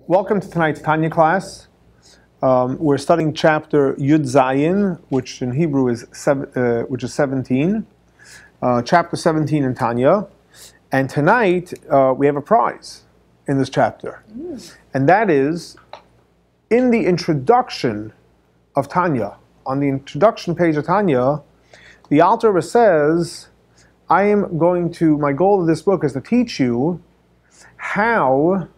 Welcome to tonight's Tanya class. We're studying chapter Yud Zayin, which in Hebrew is 17. Chapter 17 in Tanya. And tonight we have a prize in this chapter. And that is, in the introduction of Tanya, on the introduction page of Tanya, the Alter Rebbe says, my goal of this book is to teach you how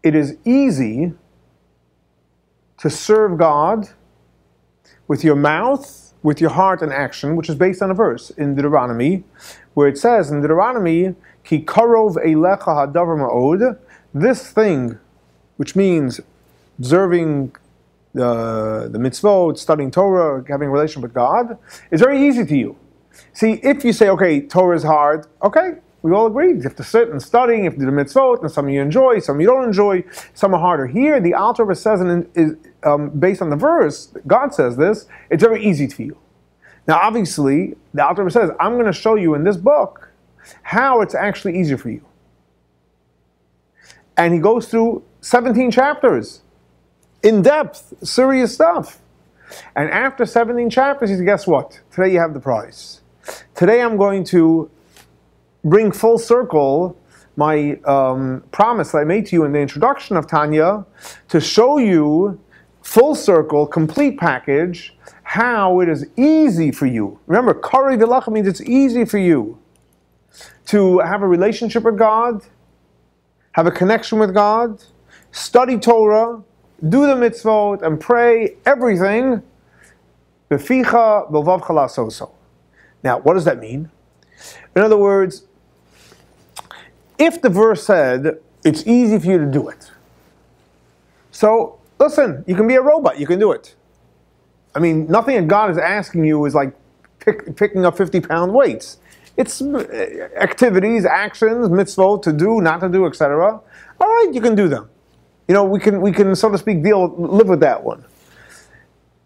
it is easy to serve God with your mouth, with your heart and action, which is based on a verse in Deuteronomy, where it says in Deuteronomy, Ki karov eilecha hadavar ma'od, this thing, which means observing the mitzvot, studying Torah, having a relationship with God, is very easy to you. See, if you say, okay, Torah is hard, okay, we all agree. You have to sit and study, you have to do the mitzvot, and some you enjoy, some you don't enjoy, some are harder. Here, the Alter Rebbe says, based on the verse, God says this, it's very easy to you. Now, obviously, the Alter Rebbe says, I'm going to show you in this book how it's actually easier for you. And he goes through 17 chapters, in depth, serious stuff. And after 17 chapters, he says, guess what? Today you have the prize. Today I'm going to bring full circle my promise that I made to you in the introduction of Tanya, to show you full circle, complete package, how it is easy for you. Remember, kari v'lacha means it's easy for you to have a relationship with God, have a connection with God, study Torah, do the mitzvot, and pray everything. Beficha v'lvavcha la'asoso. Now, what does that mean? In other words, if the verse said, it's easy for you to do it. So, listen, you can be a robot, you can do it. I mean, nothing that God is asking you is like picking up 50-pound weights. It's activities, actions, mitzvot, to do, not to do, etc. All right, you can do them. You know, we can, so to speak, live with that one.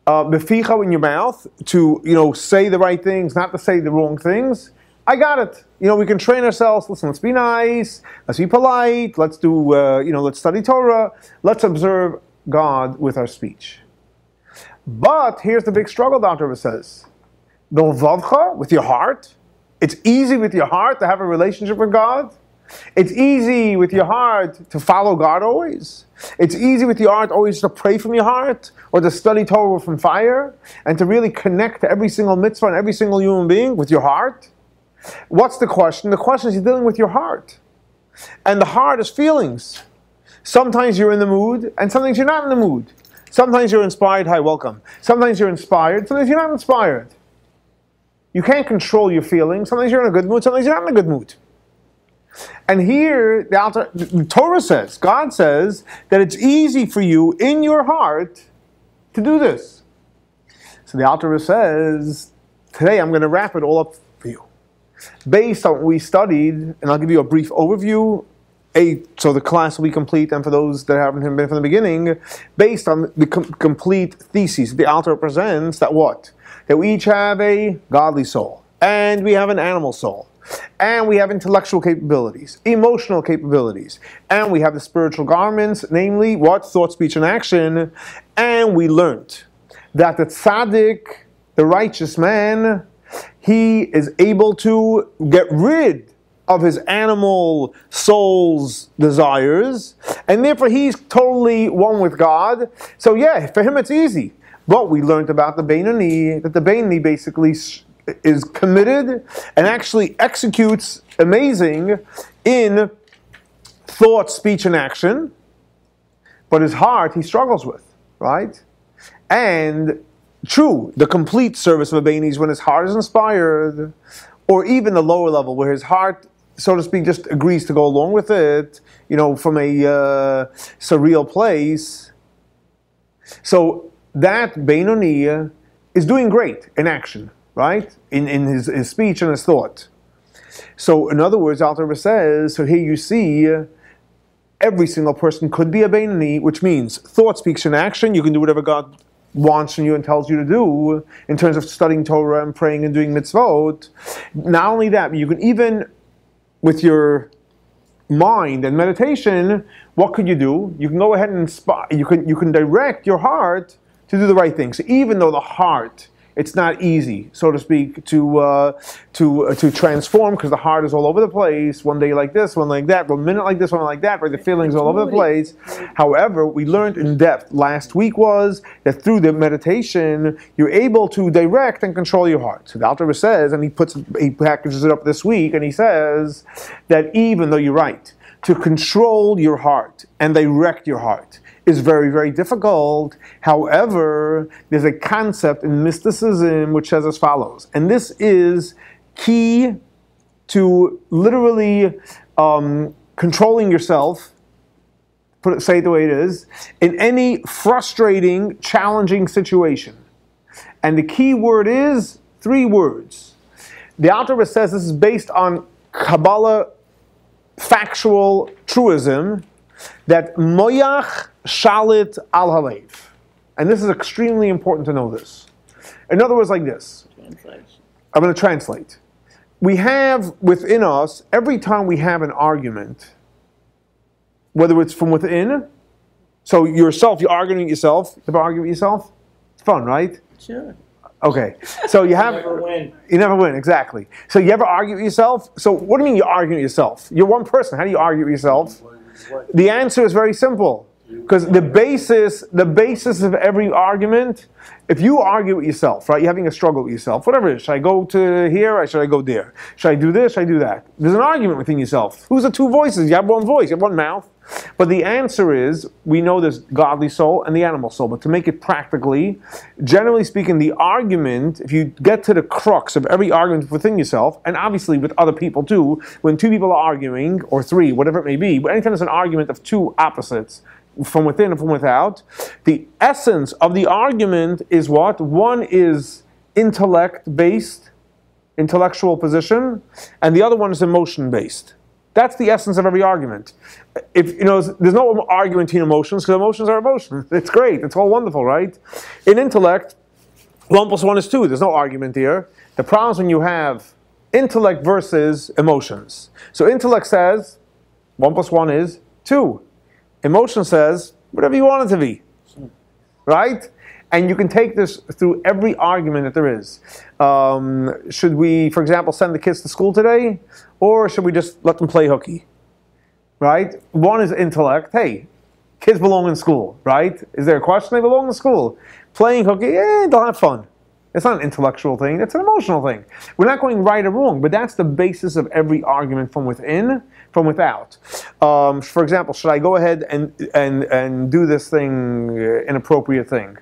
Beficha in your mouth, to, say the right things, not to say the wrong things. I got it. We can train ourselves. Listen, let's be nice. Let's be polite. Let's do, let's study Torah. Let's observe God with our speech. But here's the big struggle, Dr. Rebbe says. Bilvavcha, with your heart. It's easy with your heart to have a relationship with God. It's easy with your heart to follow God always. It's easy with your heart always to pray from your heart, or to study Torah from fire, and to really connect to every single mitzvah and every single human being with your heart. What's the question? The question is, you're dealing with your heart. And the heart is feelings. Sometimes you're in the mood, and sometimes you're not in the mood. Sometimes you're inspired, hi, welcome. Sometimes you're inspired, sometimes you're not inspired. You can't control your feelings. Sometimes you're in a good mood, sometimes you're not in a good mood. And here, the Torah says, God says, that it's easy for you in your heart to do this. So the Alter Rebbe says, today I'm going to wrap it all up for you. Based on what we studied, and I'll give you a brief overview, so the class will be complete, and for those that haven't been from the beginning, based on the complete thesis the Alter presents, that what? That we each have a godly soul, and we have an animal soul, and we have intellectual capabilities, emotional capabilities, and we have the spiritual garments, namely what? Thought, speech, and action. And we learned that the tzaddik, the righteous man, he is able to get rid of his animal soul's desires, and therefore he's totally one with God. So yeah, for him it's easy. But we learned about the Beinoni, that the Beinoni basically is committed and actually executes amazing in thought, speech, and action, but his heart he struggles with, right? And true, the complete service of a Beinoni is when his heart is inspired, or even the lower level where his heart, so to speak, just agrees to go along with it, from a surreal place. So that Beinoni is doing great in action, right? In his speech and his thought. So in other words, Alter Rebbe says, so here you see, every single person could be a Beinoni, which means thought, speech, and action. You can do whatever God wants from you and tells you to do in terms of studying Torah and praying and doing mitzvot. Not only that, but you can even, with your mind and meditation, what could you do? You can go ahead and you can direct your heart to do the right thing. So even though the heart, it's not easy, so to speak, to transform, because the heart is all over the place. One day like this, one like that, 1 minute like this, one like that, right? The feelings all over the place. However, we learned in depth last week was that through the meditation, you're able to direct and control your heart. So the Alter Rebbe says, and he packages it up this week, and he says that even though you're right, to control your heart and direct your heart is very, very difficult. However, there's a concept in mysticism which says as follows, and this is key to literally controlling yourself, say it the way it is, in any frustrating, challenging situation. And the key word is 3 words. The Alter Rebbe says this is based on Kabbalah factual truism, that moyach shalit al halev. And this is extremely important to know this. In other words, like this. I'm going to translate. We have within us, every time we have an argument, whether it's from within, so yourself, you're arguing with yourself. You ever argue with yourself? It's fun, right? Sure. Okay, so you have... You never win. You never win, exactly. So you ever argue with yourself? So what do you mean you argue with yourself? You're one person. How do you argue with yourself? The answer is very simple. Because the basis of every argument, if you argue with yourself, right, you're having a struggle with yourself, whatever it is, should I go to here or should I go there? Should I do this, should I do that? There's an argument within yourself. Who's the 2 voices? You have one voice, you have one mouth. But the answer is, we know there's godly soul and the animal soul. But to make it practically, generally speaking, the argument, if you get to the crux of every argument within yourself, and obviously with other people too, when 2 people are arguing, or 3, whatever it may be, but anytime there's an argument of 2 opposites, from within and from without, the essence of the argument is what? One is intellect-based, intellectual position, and the other one is emotion-based. That's the essence of every argument. If there's no argument between emotions, because emotions are emotions. It's great. It's all wonderful, right? In intellect, 1 + 1 is 2. There's no argument here. The problem is when you have intellect versus emotions. So intellect says 1 + 1 is 2. Emotion says whatever you want it to be, right? And you can take this through every argument that there is. Should we, for example, send the kids to school today? Or should we just let them play hooky? Right? One is intellect. Hey, kids belong in school, right? Is there a question? They belong in school. Playing hooky, they'll have fun. It's not an intellectual thing, it's an emotional thing. We're not going right or wrong, but that's the basis of every argument from within, from without. For example, should I go ahead and do this thing, inappropriate thing?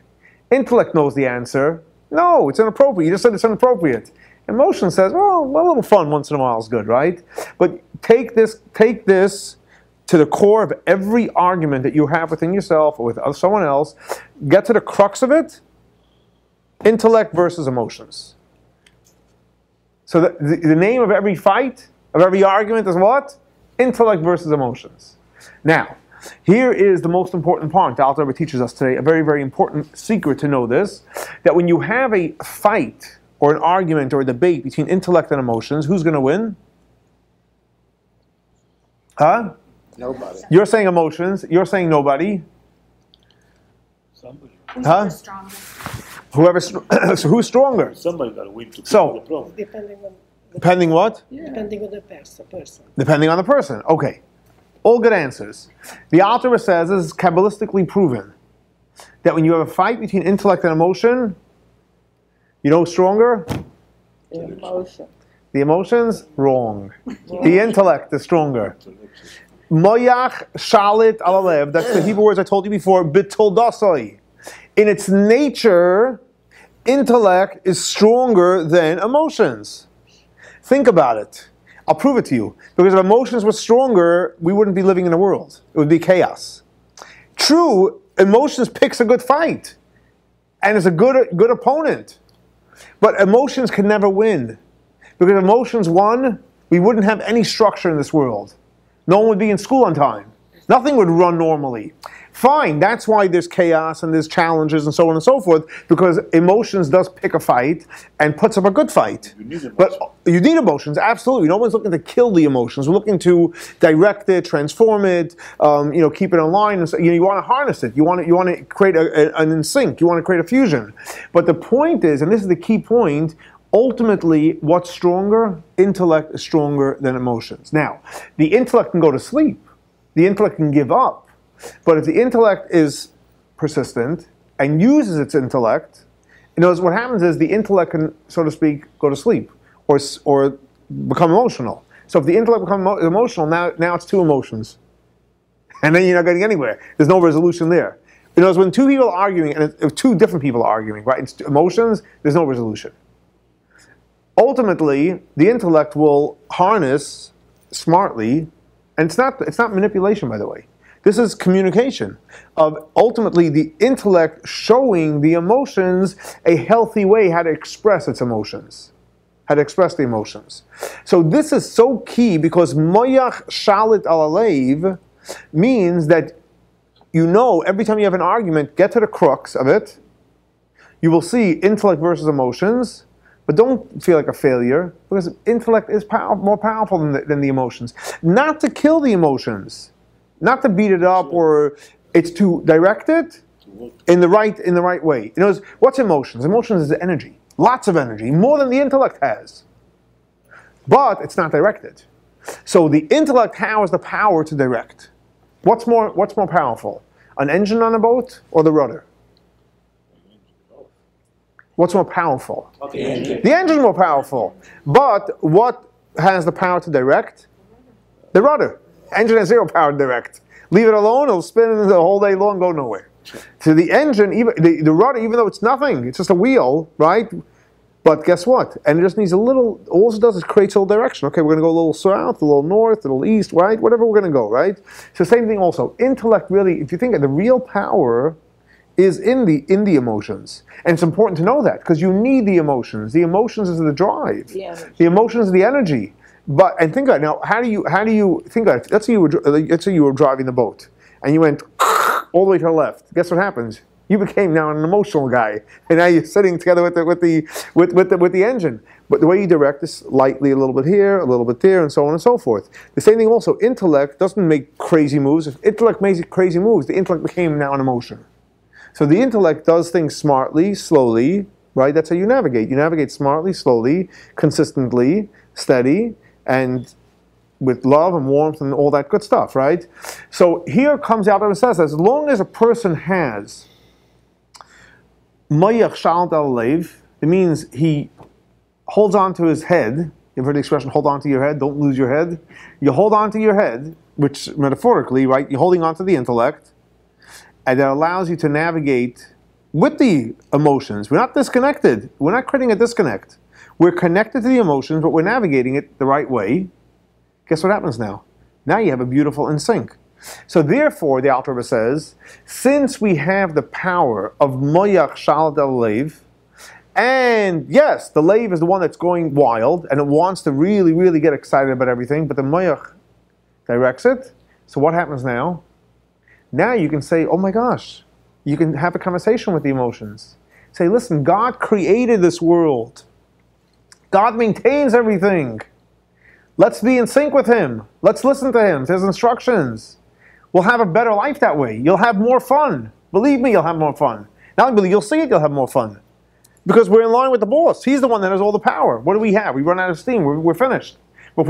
Intellect knows the answer. No, it's inappropriate. You just said it's inappropriate. Emotion says, well, a little fun once in a while is good, right? But take this to the core of every argument that you have within yourself or with someone else. Get to the crux of it. Intellect versus emotions. So the name of every fight, of every argument is what? Intellect versus emotions. Now, here is the most important part. The Alter Rebbe teaches us today, a very, very important secret to know this, that when you have a fight or an argument or a debate between intellect and emotions, who's going to win? Huh? Nobody. You're saying emotions. You're saying nobody. Somebody. Huh? Whoever. So who's stronger? Somebody got to win to So, the problem. Depending what? Depending on the person. Depending on the person. Okay. All good answers. The Alter Rebbe says, this is Kabbalistically proven, that when you have a fight between intellect and emotion, you know who's stronger? The emotion. The emotions? Wrong. The intellect is stronger. Moyach shalit al halev. That's the Hebrew words I told you before. B'toldasoi. In its nature, intellect is stronger than emotions. Think about it. I'll prove it to you. Because if emotions were stronger, we wouldn't be living in the world. It would be chaos. True, emotions picks a good fight. And is a good opponent. But emotions can never win. Because if emotions won, we wouldn't have any structure in this world. No one would be in school on time. Nothing would run normally. Fine, that's why there's chaos and there's challenges and so on and so forth, because emotions does pick a fight and puts up a good fight. But you need emotions, absolutely. No one's looking to kill the emotions. We're looking to direct it, transform it, keep it in line. And so, you want to harness it. You want to create an in sync. You want to create a fusion. But the point is, and this is the key point, ultimately, what's stronger? Intellect is stronger than emotions. Now, the intellect can go to sleep. The intellect can give up. But if the intellect is persistent and uses its intellect, what happens is the intellect can, so to speak, go to sleep or become emotional. So if the intellect becomes emotional, now it's two emotions. And then you're not getting anywhere. There's no resolution there. When two people are arguing, and if two different people are arguing, right, it's emotions, there's no resolution. Ultimately, the intellect will harness smartly, and it's not manipulation, by the way. This is communication of ultimately the intellect showing the emotions a healthy way how to express its emotions, how to express the emotions. So this is so key because moyach shalit al alev means that every time you have an argument, get to the crux of it. You will see intellect versus emotions, but don't feel like a failure because intellect is more powerful than the emotions. Not to kill the emotions. Not to beat it up, or it's to direct it in the right way. What's emotions? Emotions is energy, lots of energy, more than the intellect has. But it's not directed. So the intellect has the power to direct. What's more powerful? An engine on a boat or the rudder? What's more powerful? The engine. The engine is more powerful. But what has the power to direct? The rudder. Engine has zero power to direct. Leave it alone, it'll spin the whole day long, go nowhere. So the engine, even the rudder, even though it's nothing, it's just a wheel, right? But guess what? And it just needs all it does is create a little direction. Okay, we're going to go a little south, a little north, a little east, right? Whatever we're going to go, right? So same thing also. Intellect really, if you think of the real power is in the emotions. And it's important to know that because you need the emotions. The emotions is the drive. The emotions is the energy. And think about it now. How do you think about it? Let's say you were driving the boat and you went all the way to the left. Guess what happens? You became now an emotional guy, and now you're sitting together with the engine. But the way you direct is lightly, a little bit here, a little bit there, and so on and so forth. The same thing also. Intellect doesn't make crazy moves. If intellect makes crazy moves, the intellect became now an emotion. So the intellect does things smartly, slowly, right? That's how you navigate. You navigate smartly, slowly, consistently, steady, and with love and warmth and all that good stuff, right? So here comes out and says, as long as a person has moyach shalit al alev, it means he holds on to his head. You've heard the expression, hold on to your head, don't lose your head. You hold on to your head, which metaphorically, right, you're holding on to the intellect, and that allows you to navigate with the emotions. We're not disconnected. We're not creating a disconnect. We're connected to the emotions, but we're navigating it the right way. Guess what happens now? Now you have a beautiful in sync. So therefore, the Alter Rebbe says, since we have the power of moyach shalit al alev, and yes, the leiv is the one that's going wild, and it wants to really, really get excited about everything, but the moyach directs it. So what happens now? Now you can say, oh my gosh, you can have a conversation with the emotions. Say, listen, God created this world. God maintains everything. Let's be in sync with Him. Let's listen to Him, to His instructions. We'll have a better life that way. You'll have more fun. Believe me, you'll have more fun. Not only you'll see it, you'll have more fun. Because we're in line with the boss. He's the one that has all the power. What do we have? We run out of steam. We're finished. But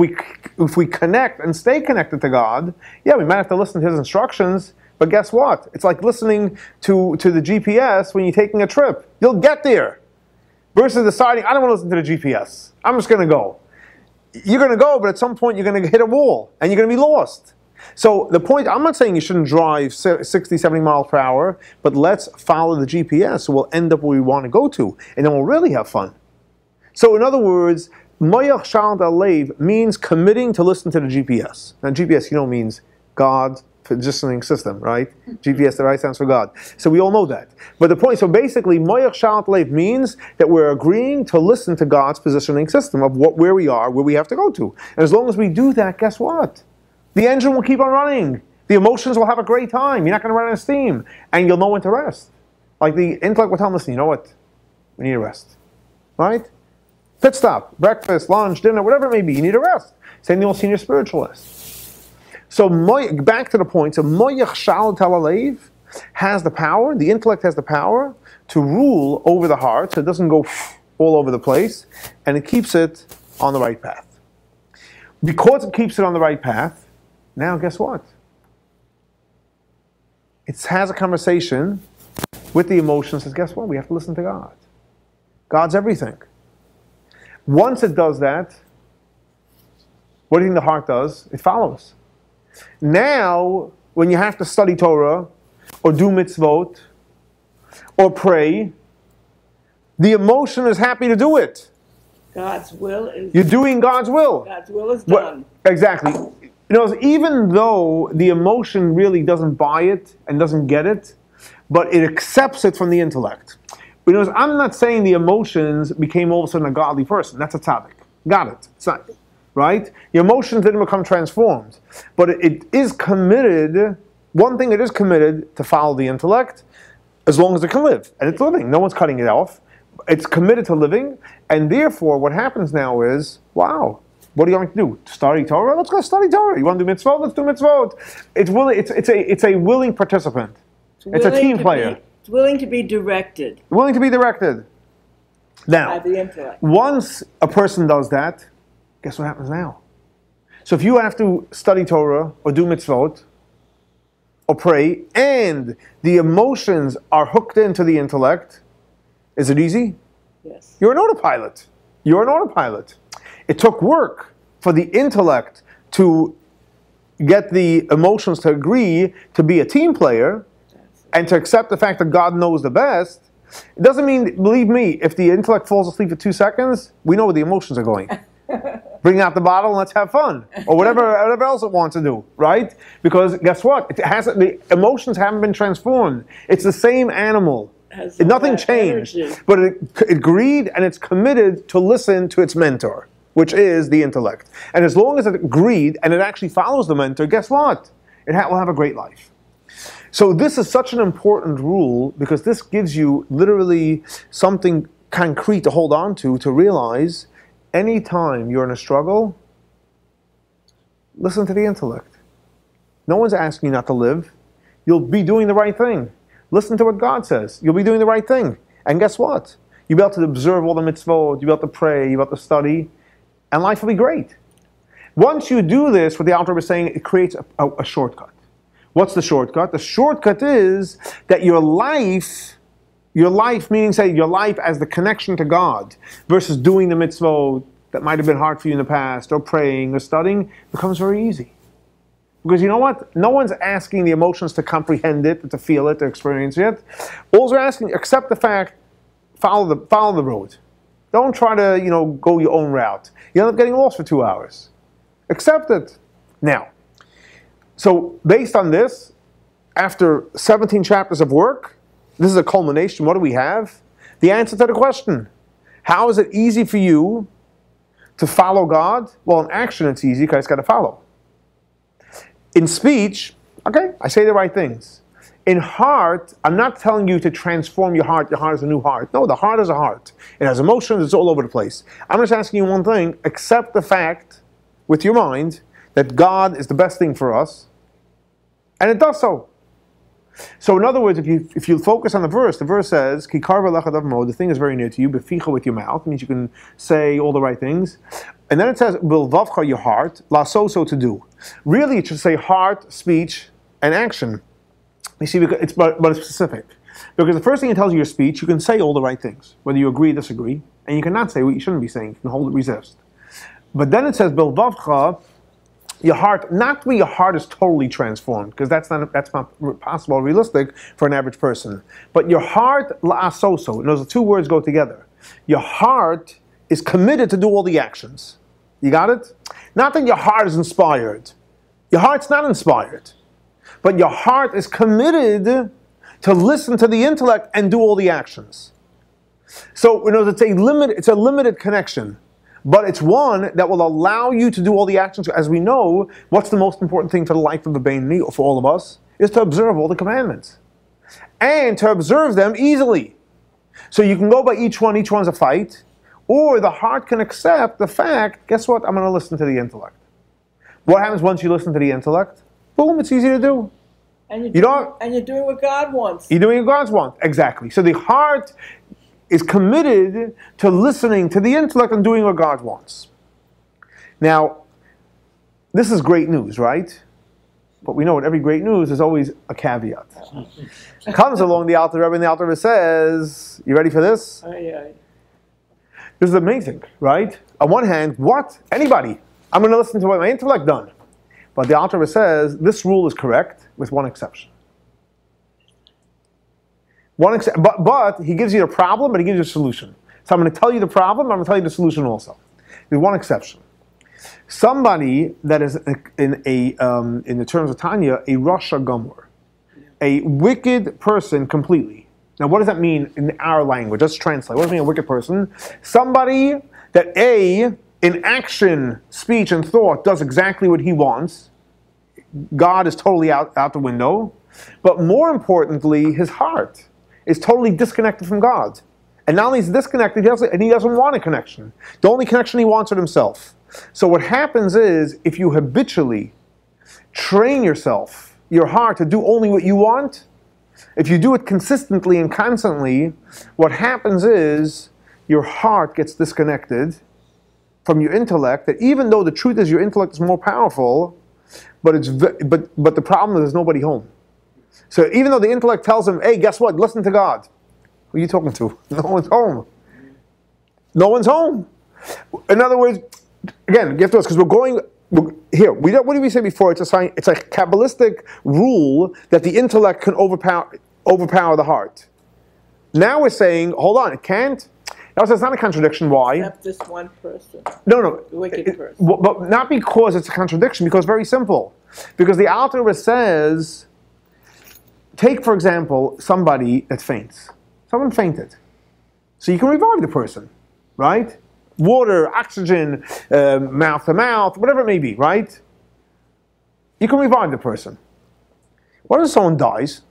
if we connect and stay connected to God, yeah, we might have to listen to His instructions, but guess what? It's like listening to the GPS when you're taking a trip. You'll get there. Versus deciding, I don't want to listen to the GPS. I'm just going to go. You're going to go, but at some point you're going to hit a wall, and you're going to be lost. So the point, I'm not saying you shouldn't drive 60, 70 miles per hour, but let's follow the GPS so we'll end up where we want to go to, and then we'll really have fun. So in other words, moyach shalit al alev means committing to listen to the GPS. Now GPS, means God's positioning system, right? GPS, the right stands for God. So we all know that. But the point, so basically, moyach shalit al alev means that we're agreeing to listen to God's positioning system of where we are, where we have to go to. And as long as we do that, guess what? The engine will keep on running. The emotions will have a great time. You're not going to run out of steam. And you'll know when to rest. Like the intellect will tell us, you know what? We need a rest. Right? Pit stop, breakfast, lunch, dinner, whatever it may be. You need a rest. Same thing you'll see in your spiritualist. So back to the point. So moyach shal talalev has the power, the intellect has the power to rule over the heart so it doesn't go all over the place, and it keeps it on the right path. Because it keeps it on the right path, now guess what? It has a conversation with the emotions, says, guess what? We have to listen to God. God's everything. Once it does that, what do you think the heart does? It follows. Now, when you have to study Torah, or do mitzvot, or pray, the emotion is happy to do it. God's will is... You're doing God's will. God's will is done. Exactly. You know, even though the emotion really doesn't buy it and doesn't get it, but it accepts it from the intellect. You know, I'm not saying the emotions became all of a sudden a godly person. That's a tzaddik. Got it. It's not, right? The emotions didn't become transformed. But it is committed, one thing it is committed to follow the intellect as long as it can live. And it's living. No one's cutting it off. It's committed to living. And therefore, what happens now is, wow, what do you want me to do? Study Torah? Let's go study Torah. You want to do mitzvot? Let's do mitzvot. It's a willing participant. It's a team player. It's willing to be directed. Willing to be directed. Now, By the intellect. once a person does that, guess what happens now? So if you have to study Torah or do mitzvot or pray, and the emotions are hooked into the intellect, is it easy? Yes. You're an autopilot. You're an autopilot. It took work for the intellect to get the emotions to agree to be a team player and to accept the fact that God knows the best. It doesn't mean, believe me, if the intellect falls asleep for 2 seconds, we know where the emotions are going. Bring out the bottle and let's have fun. Or whatever else it wants to do, right? Because guess what? The emotions haven't been transformed. It's the same animal. Nothing changed. Energy. But it agreed and it's committed to listen to its mentor, which is the intellect. And as long as it agreed and it actually follows the mentor, guess what? It will have a great life. So this is such an important rule because this gives you literally something concrete to hold on to realize anytime you're in a struggle, listen to the intellect. No one's asking you not to live. You'll be doing the right thing. Listen to what God says. You'll be doing the right thing. And guess what? You'll be able to observe all the mitzvot, you'll be able to pray, you'll be able to study, and life will be great. Once you do this, what the Alter is saying, it creates a shortcut. What's the shortcut? The shortcut is that your life meaning say your life as the connection to God versus doing the mitzvot that might have been hard for you in the past, or praying or studying, becomes very easy. Because you know what? No one's asking the emotions to comprehend it, to feel it, to experience it. All they're asking, accept the fact, follow the road. Don't try to, go your own route. You end up getting lost for 2 hours. Accept it. Now, so based on this, after 17 chapters of work, this is a culmination. What do we have? The answer to the question. How is it easy for you to follow God? Well, in action it's easy because it's got to follow. In speech, okay, I say the right things. In heart, I'm not telling you to transform your heart. Your heart is a new heart. No, the heart is a heart. It has emotions. It's all over the place. I'm just asking you one thing. Accept the fact with your mind that God is the best thing for us. And it does so. So in other words, if you focus on the verse says, Ki karva lecha davar mo, the thing is very near to you, beficha with your mouth, means you can say all the right things. And then it says, bilvavcha your heart, laso so to do. Really, it should say heart, speech, and action. You see, but it's specific. Because the first thing it tells you your speech, you can say all the right things, whether you agree or disagree, and you cannot say what you shouldn't be saying. You can hold it, resist. But then it says, bilvavcha, your heart, not where your heart is totally transformed, because that's not possible or realistic for an average person. But your heart, la'asoso, and those two words go together. Your heart is committed to do all the actions. You got it? Not that your heart is inspired. Your heart's not inspired. But your heart is committed to listen to the intellect and do all the actions. So, it's a limited connection. But it's one that will allow you to do all the actions. As we know, what's the most important thing for the life of the Beinoni, or for all of us, is to observe all the commandments. And to observe them easily. So you can go by each one's a fight, or the heart can accept the fact, guess what, I'm going to listen to the intellect. What happens once you listen to the intellect? Boom, it's easy to do. And you're doing what God wants. You're doing what God wants, exactly. So the heart is committed to listening to the intellect and doing what God wants. Now, this is great news, right? But we know with every great news, there's always a caveat. Comes along the Alter Rebbe, and the Alter Rebbe says, you ready for this? Aye, aye. This is amazing, right? On one hand, what? Anybody. I'm going to listen to what my intellect done. But the Alter Rebbe says, this rule is correct, with one exception. But he gives you the problem, but he gives you a solution. So I'm going to tell you the problem, I'm going to tell you the solution also. With one exception. Somebody that is in the terms of Tanya, a Rasha Gomor, a wicked person completely. Now, what does that mean in our language? Let's translate. What does it mean, a wicked person? Somebody that in action, speech, and thought does exactly what he wants. God is totally out the window. But more importantly, his heart is totally disconnected from God. And not only is he disconnected, he doesn't want a connection. The only connection he wants is himself. So what happens is, if you habitually train yourself, your heart, to do only what you want, if you do it consistently and constantly, what happens is your heart gets disconnected from your intellect, that even though the truth is your intellect is more powerful, but the problem is there's nobody home. So even though the intellect tells him, hey, guess what, listen to God. Who are you talking to? No one's home. No one's home. In other words, again, give to us, because here. What did we say before? It's a Kabbalistic rule that the intellect can overpower the heart. Now we're saying, hold on, it can't. Now it's not a contradiction. Why? Except this one person. No. The wicked person. But not because it's a contradiction, because it's very simple. Because the Alter Rebbe says, take, for example, somebody that faints. Someone fainted. So you can revive the person, right? Water, oxygen, mouth to mouth, whatever it may be, right? You can revive the person. What if someone dies?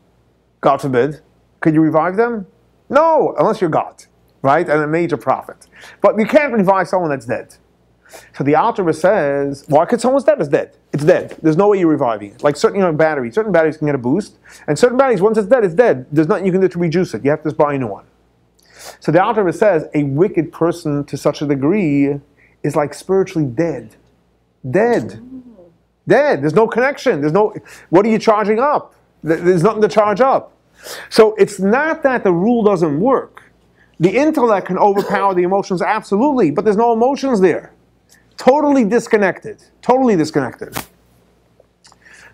God forbid. Could you revive them? No, unless you're God, right? And a major prophet. But you can't revive someone that's dead. So the Alter Rebbe says, why could someone's dead? It's dead. It's dead. There's no way you're reviving it. Like certain batteries. Certain batteries can get a boost. And certain batteries, once it's dead, it's dead. There's nothing you can do to reduce it. You have to just buy a new one. So the Alter Rebbe says, a wicked person to such a degree is like spiritually dead. Dead. Dead. There's no connection. What are you charging up? There's nothing to charge up. So it's not that the rule doesn't work. The intellect can overpower the emotions, absolutely, but there's no emotions there. Totally disconnected. Totally disconnected.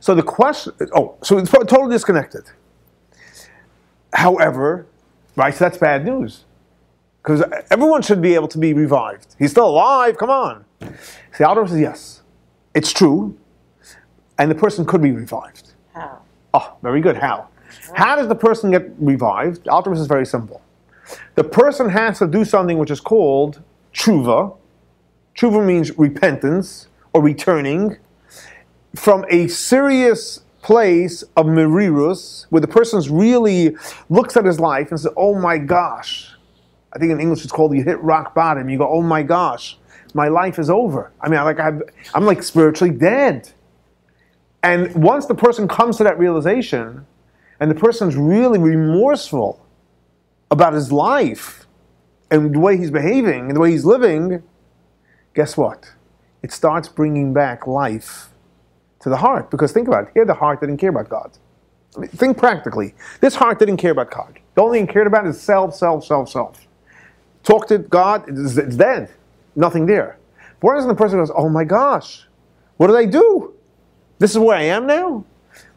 So the question, so it's totally disconnected. However, right, so that's bad news. Because everyone should be able to be revived. He's still alive, come on. So the Alter Rebbe says, yes, it's true, and the person could be revived. How? Oh, very good, how? How does the person get revived? The Alter Rebbe says very simple. The person has to do something which is called tשובה. Tשובה means repentance, or returning, from a serious place of merirus, where the person really looks at his life and says, oh my gosh. I think in English it's called, you hit rock bottom. You go, oh my gosh, my life is over. I mean, I'm like spiritually dead. And once the person comes to that realization, and the person's really remorseful about his life, and the way he's behaving, and the way he's living, guess what? It starts bringing back life to the heart. Because think about it, here the heart didn't care about God. I mean, think practically. This heart didn't care about God. The only thing it cared about is self. Talk to God, it's dead. Nothing there. But what if the person goes, oh my gosh, what did I do? This is where I am now?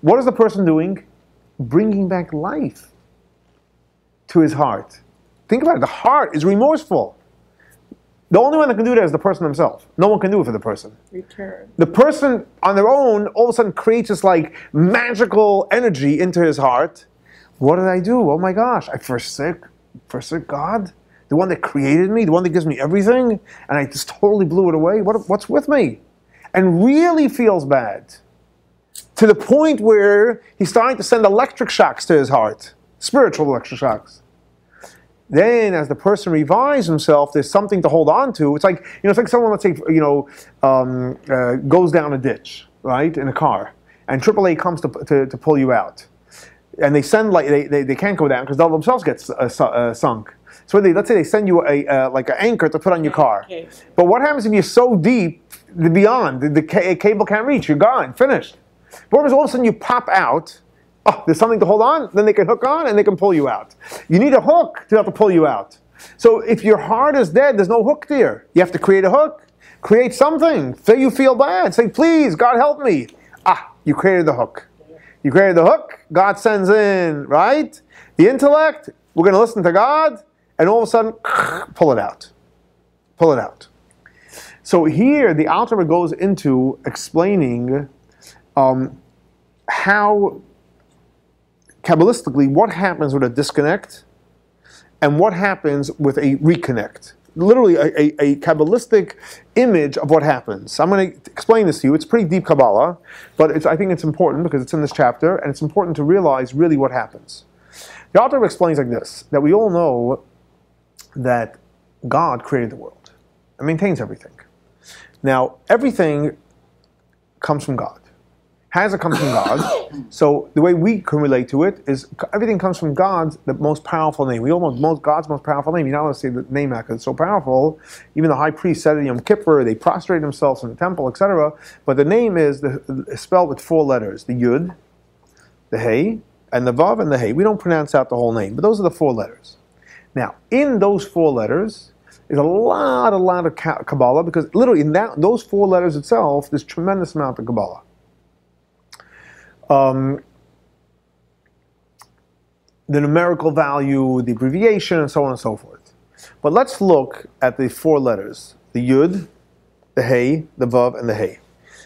What is the person doing? Bringing back life to his heart. Think about it, the heart is remorseful. The only one that can do that is the person himself. No one can do it for the person. Return. The person on their own all of a sudden creates this like magical energy into his heart. What did I do? Oh my gosh, I forsook God? the one that created me, the one that gives me everything, and I just totally blew it away? What's with me? And really feels bad. To the point where he's starting to send electric shocks to his heart. Spiritual electric shocks. Then, as the person revives himself, there's something to hold on to. It's like, it's like someone, let's say, goes down a ditch, right, in a car, and AAA comes to pull you out, and they send they can't go down because they'll themselves get sunk. So let's say they send you like an anchor to put on your car. Okay. But what happens if you're so deep beyond the cable can't reach? You're gone, finished. But what if all of a sudden you pop out? Oh, there's something to hold on, then they can hook on and they can pull you out. You need a hook to have to pull you out. So if your heart is dead, there's no hook there. You have to create a hook. Create something. Say you feel bad. Say, please, God help me. You created the hook. You created the hook. God sends in, right? The intellect. We're going to listen to God. And all of a sudden, pull it out. Pull it out. So here, the Alter Rebbe goes into explaining how Kabbalistically, what happens with a disconnect and what happens with a reconnect. Literally a Kabbalistic image of what happens. I'm going to explain this to you. It's pretty deep Kabbalah, but I think it's important because it's in this chapter, and it's important to realize really what happens. The author explains like this, that we all know that God created the world and maintains everything. Now, everything comes from God. Has it come from God? So the way we can relate to it is everything comes from God's the most powerful name. We all know God's most powerful name. You're not allowed to say the name out because it's so powerful. Even the high priest said it in Yom Kippur. They prostrate themselves in the temple, etc. But the name is spelled with 4 letters: the Yud, the Hey, and the Vav, and the Hey. We don't pronounce out the whole name, but those are the 4 letters. Now, in those 4 letters is a lot of Kabbalah, because literally in those 4 letters itself, there's tremendous amount of Kabbalah. The numerical value, the abbreviation, and so on and so forth. But let's look at the 4 letters: the Yud, the Hey, the Vav, and the Hey.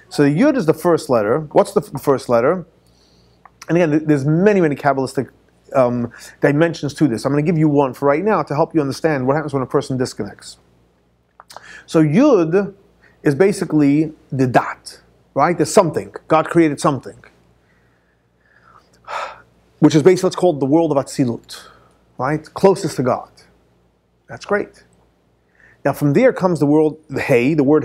So the Yud is the first letter. What's the first letter? And again, there's many Kabbalistic dimensions to this. I'm going to give you one for right now to help you understand what happens when a person disconnects. So Yud is basically the dot, right? There's something. God created something, which is basically what's called the world of Atzilut, right? Closest to God. That's great. Now from there comes the word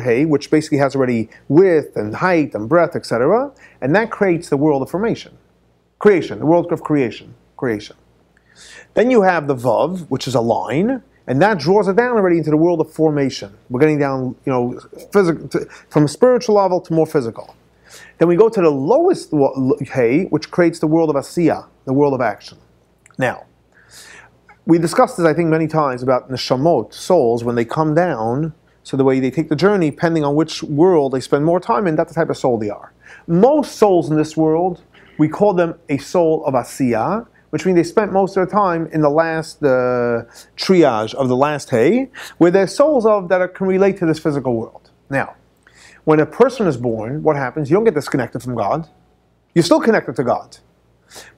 Hey, which basically has already width and height and breadth, etc. And that creates the world of creation, the world of creation. Then you have the Vav, which is a line, and that draws it down already into the world of formation. We're getting down, from a spiritual level to more physical. Then we go to the lowest Hey, which creates the world of Asiya, the world of action. Now, we discussed this, I think, many times about neshamot, souls, when they come down, so the way they take the journey, depending on which world they spend more time in, that's the type of soul they are. Most souls in this world, we call them a soul of Asiya, which means they spent most of their time in the last triage of the last Hey, where they're souls that can relate to this physical world. Now, when a person is born, what happens? You don't get disconnected from God. You're still connected to God.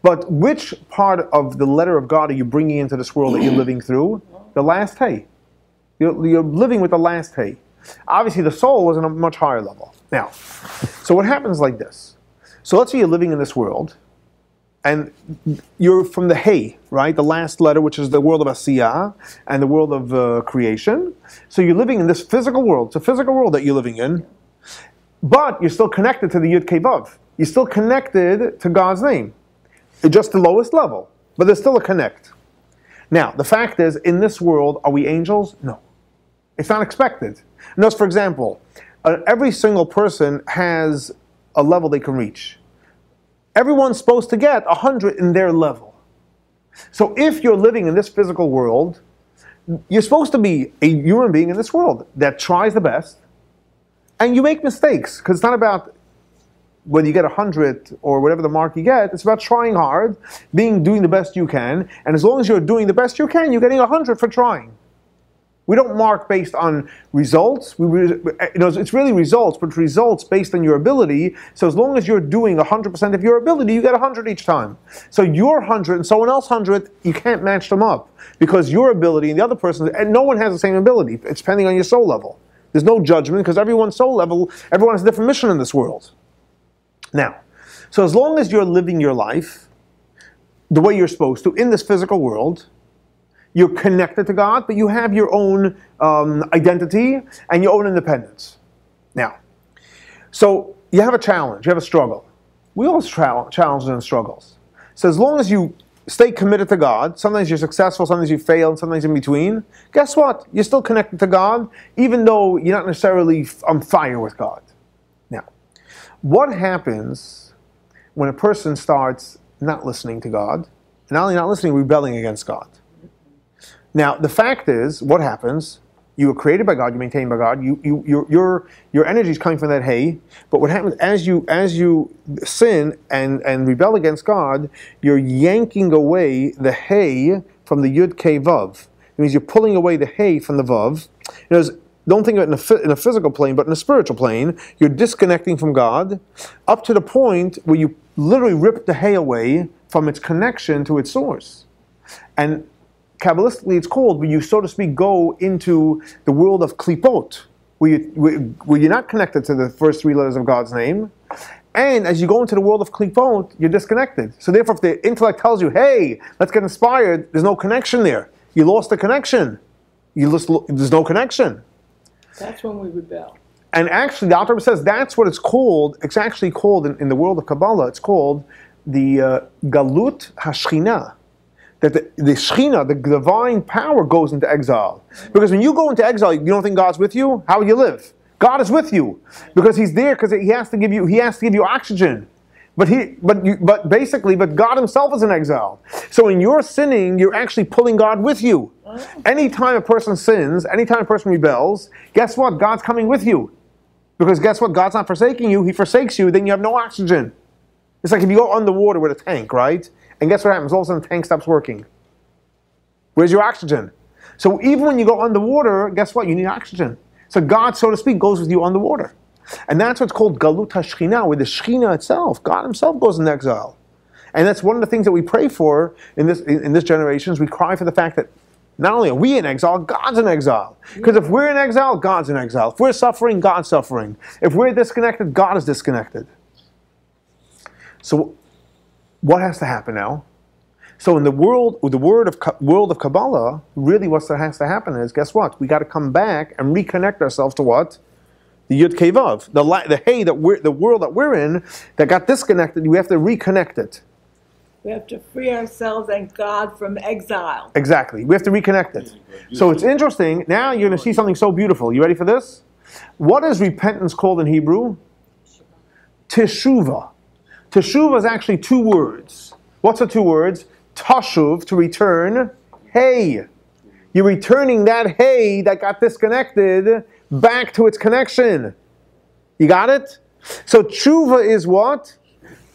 But which part of the letter of God are you bringing into this world that you're living through? The last Hey. You're living with the last Hey. Obviously, the soul is on a much higher level. Now, so what happens like this? So let's say you're living in this world, and you're from the Hey, right? The last letter, which is the world of Asiya and the world of creation. So you're living in this physical world. It's a physical world that you're living in. But you're still connected to the Yud Kei Vav. You're still connected to God's name. It's just the lowest level. But there's still a connect. Now, the fact is, in this world, are we angels? No. It's not expected. Notice, for example, every single person has a level they can reach. Everyone's supposed to get 100 in their level. So if you're living in this physical world, you're supposed to be a human being in this world that tries the best, and you make mistakes, because it's not about whether you get 100 or whatever the mark you get. It's about trying hard, doing the best you can, and as long as you're doing the best you can, you're getting 100 for trying. We don't mark based on results. It's really results, but results based on your ability. So as long as you're doing 100% of your ability, you get 100 each time. So your 100 and someone else 100, you can't match them up because your ability and the other person, and no one has the same ability. It's depending on your soul level. There's no judgment because everyone's soul level, everyone has a different mission in this world. Now, so as long as you're living your life the way you're supposed to in this physical world, you're connected to God, but you have your own identity and your own independence. Now, so you have a challenge, you have a struggle. We all have challenges and struggles. So as long as you stay committed to God, sometimes you're successful, sometimes you fail, and sometimes in between, guess what? You're still connected to God, even though you're not necessarily on fire with God. Now, what happens when a person starts not listening to God, and not only not listening, rebelling against God? Now, the fact is, what happens? You were created by God, you're maintained by God, your energy is coming from that hay, but what happens as you sin and rebel against God, you're yanking away the hay from the Yud Kei Vav. It means you're pulling away the hay from the Vav. Don't think of it in a physical plane, but in a spiritual plane, you're disconnecting from God up to the point where you literally rip the hay away from its connection to its source. And Kabbalistically, it's called where you, so to speak, go into the world of klipot, where you're not connected to the first three letters of God's name. And as you go into the world of klipot, you're disconnected. So therefore, if the intellect tells you, hey, let's get inspired, there's no connection there. You lost the connection. There's no connection. That's when we rebel. And actually, the Alter says that's what it's called. It's actually called, in the world of Kabbalah, it's called the Galut HaShchina. That the Shechina, the divine power, goes into exile. Because when you go into exile, you don't think God's with you? How will you live? God is with you because He's there because He has to give you oxygen. But God Himself is in exile. So when you're sinning, you're actually pulling God with you. Anytime a person sins, anytime a person rebels, guess what? God's coming with you. Because guess what? God's not forsaking you. He forsakes you, then you have no oxygen. It's like if you go underwater with a tank, right? And guess what happens? All of a sudden the tank stops working. Where's your oxygen? So even when you go underwater, guess what? You need oxygen. So God, so to speak, goes with you underwater. And that's what's called Galut HaShchina, where the Shechina itself, God Himself, goes into exile. And that's one of the things that we pray for in this generation, is we cry for the fact that not only are we in exile, God's in exile. Because if we're in exile, God's in exile. If we're suffering, God's suffering. If we're disconnected, God is disconnected. So what has to happen now? So in the world of Kabbalah, really what has to happen is, guess what? We got to come back and reconnect ourselves to what? The Yud Kei Vav, the hay the world that we're in that got disconnected. We have to reconnect it. We have to free ourselves and God from exile. Exactly, we have to reconnect it. So it's interesting. Now you're going to see something so beautiful. You ready for this? What is repentance called in Hebrew? Teshuva. Teshuva is actually two words. What's the two words? Tashuv, to return. Hay. You're returning that hay that got disconnected back to its connection. You got it? So tshuva is what?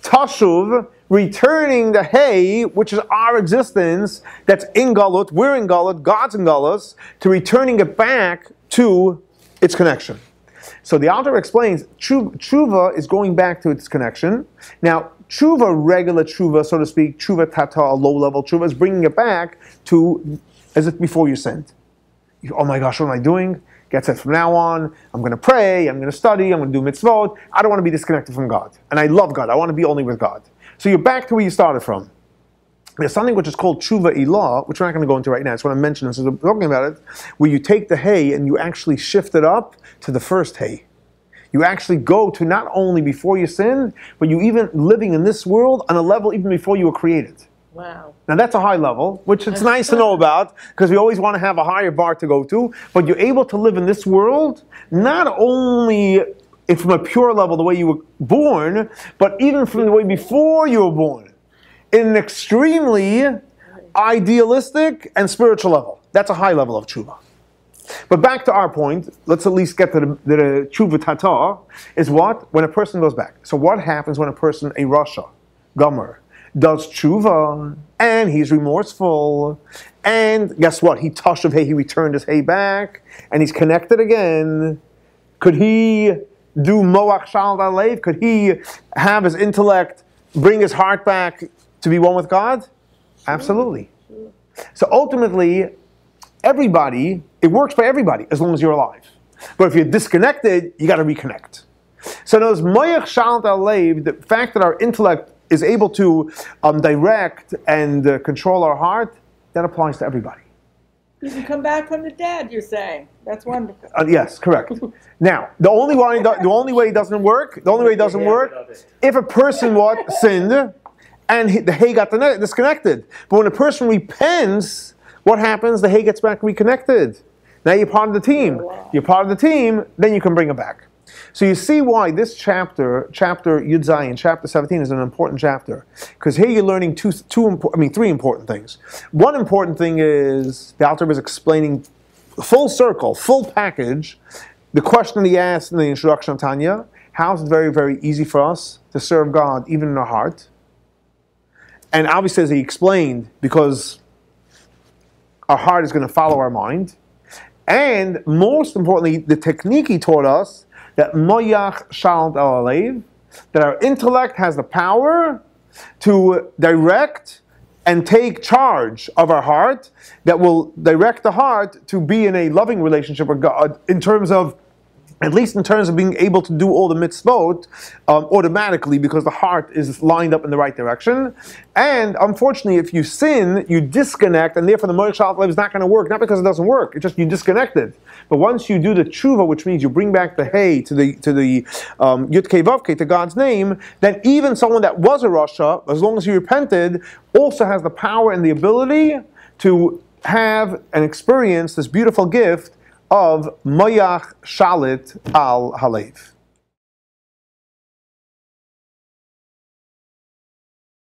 Tashuv, returning the hay, which is our existence, that's in Galut, we're in Galut, God's in Galut, to returning it back to its connection. So the Alter explains, tshuva is going back to its connection. Now, tshuva, regular tshuva, so to speak, tshuva tata, low-level tshuva, is bringing it back to as if before you sinned. Oh my gosh, what am I doing? Get set from now on. I'm going to pray, I'm going to study, I'm going to do mitzvot. I don't want to be disconnected from God. And I love God. I want to be only with God. So you're back to where you started from. There's something which is called tshuva ilah, which we're not going to go into right now. I just want to mention this as we're talking about it, where you take the hay and you actually shift it up to the first hay. You actually go to not only before you sin, but you even living in this world on a level even before you were created. Wow. Now that's a high level, which it's nice to know about, because we always want to have a higher bar to go to, but you're able to live in this world, not only from a pure level, the way you were born, but even from the way before you were born, in an extremely idealistic and spiritual level. That's a high level of tshuva. But back to our point, let's at least get to the tshuva tata, is what? When a person goes back. So what happens when a person, a rasha, gomer, does tshuva, and he's remorseful, and guess what? He tashav hey, he returned his hey back, and he's connected again. Could he do moach shal alev? Could he have his intellect bring his heart back to be one with God? Absolutely. So ultimately, everybody, it works for everybody as long as you're alive. But if you're disconnected, you got to reconnect. So those moach shal alev, the fact that our intellect is able to direct and control our heart, that applies to everybody. You can come back from the dead, you're saying. That's wonderful. Yes, correct. Now, the only way it doesn't work, if a person sinned and the hay got disconnected. But when a person repents, what happens? The hay gets back reconnected. Now you're part of the team. You're part of the team, then you can bring it back. So you see why this chapter Yud Zayin, chapter 17, is an important chapter. Because here you're learning three important things. One important thing is the Alter Rebbe is explaining full circle, full package, the question he asked in the introduction of Tanya: how is it very, very easy for us to serve God even in our heart? And obviously, as he explained, because our heart is going to follow our mind. And most importantly, the technique he taught us, that moyach shalt al alev, that our intellect has the power to direct and take charge of our heart, that will direct the heart to be in a loving relationship with God, at least in terms of being able to do all the mitzvot automatically, because the heart is lined up in the right direction. And unfortunately, if you sin, you disconnect, and therefore the moyach shalt al alev is not going to work. Not because it doesn't work; it's just you disconnected. But once you do the tshuva, which means you bring back the hey to the yud kei vav kei, to God's name, then even someone that was a rasha, as long as he repented, also has the power and the ability to have and experience this beautiful gift of moyach shalit al halev.